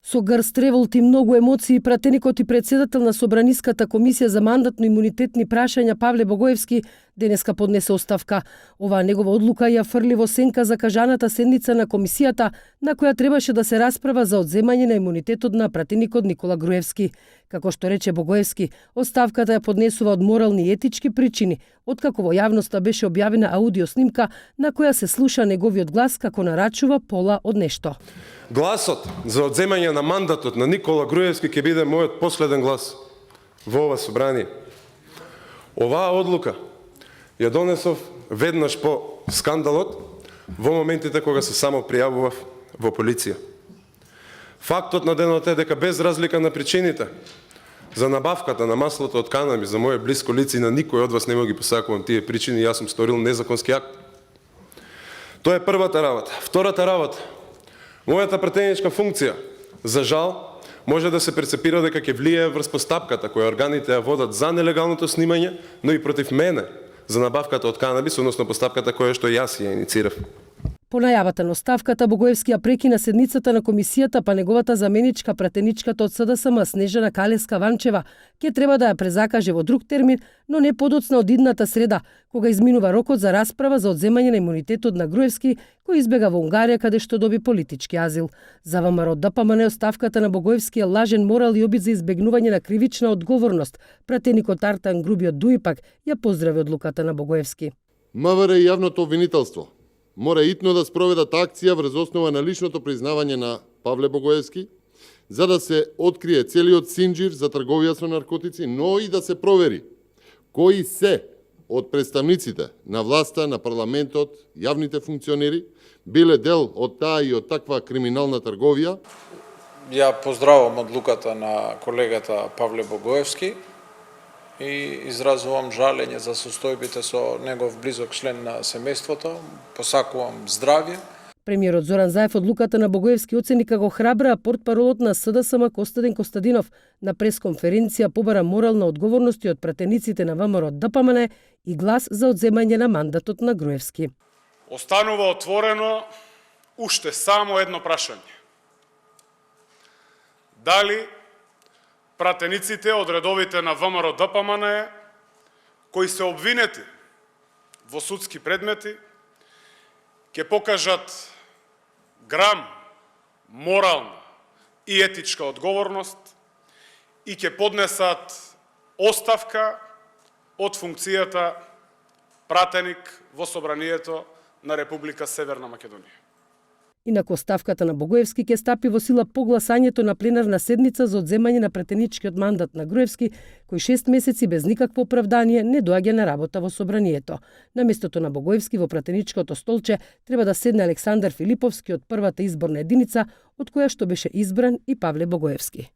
Со грст револт и многу емоции, пратеникот и председател на Собраниската комисија за мандатно-имунитетни прашања Павле Богоевски денеска поднесе оставка. Оваа негова одлука ја фрли во сенка закажаната седница на комисијата, на која требаше да се расправа за одземање на имунитетот на пратеникот Никола Груевски. Како што рече Богоевски, оставката ја поднесува од морални и етички причини, откако во јавноста беше објавена аудио снимка на која се слуша неговиот глас како нарачува пола од нешто. Гласот за одземање на мандатот на Никола Груевски ќе биде мојот последен глас во ова собрание. Оваа одлука ја донесов веднаш по скандалот во моментите кога се само пријавував во полиција. Фактот на денот е дека без разлика на причините за набавката на маслото од канаби за моје блиско лице и на никој од вас не ги посакувам тие причини, јас сум сторил незаконски акт. Тоа е првата работа. Втората работа, мојата пратеничка функција, за жал, може да се перцепира дека ќе влијае врз постапката која органите ја водат за нелегалното снимање, но и против мене за набавката од канабис, односно постапката која што јас ја инициирав. По најавата на оставката, Богоевски ја прекина седницата на комисијата, па неговата заменичка пратеничката од СДСМ Снежана Калеска-Ванчева ќе треба да ја презакаже во друг термин, но не подоцна од идната среда, кога изминува рокот за расправа за одземање на имунитетот на Груевски, кој избега во Унгарија каде што доби политички азил. За ВМРО ДПМН оставката на Богоевски е лажен морал и обид за избегнување на кривична одговорност. Пратеникот Артан Грубиот Дуипак ја поздрави одлуката на Богоевски. МВР и јавното обвинителство мора итно да спроведат акција врз основа на личното признавање на Павле Богоевски, за да се открие целиот синџир за трговија со наркотици, но и да се провери кои се од представниците на власта, на парламентот, јавните функционери, биле дел од таа и од таква криминална трговија. Ја поздравувам одлуката на колегата Павле Богоевски и изразувам жалење за состојбите со негов близок член на семејството. Посакувам здравје. Премиерот Зоран Заев одлуката на Богоевски оцени како храбра, а портпаролот на СДСМ Костадин Костадинов на пресконференција побара морална одговорност од пратениците на ВМРО ДПМН и глас за одземање на мандатот на Груевски. Останува отворено уште само едно прашање. Дали пратениците од редовите на ВМРО ДПМН кои се обвинети во судски предмети ќе покажат грам морална и етичка одговорност и ќе поднесат оставка од функцијата пратеник во Собранието на Република Северна Македонија. Инаку оставката на Богоевски ќе стапи во сила по гласањето на пленарна седница за одземање на пратеничкиот мандат на Груевски, кој 6 месеци без никакво оправдание не доаѓа на работа во Собранието. На местото на Богоевски во пратеничкото столче треба да седне Александар Филиповски од првата изборна единица, од која што беше избран и Павле Богоевски.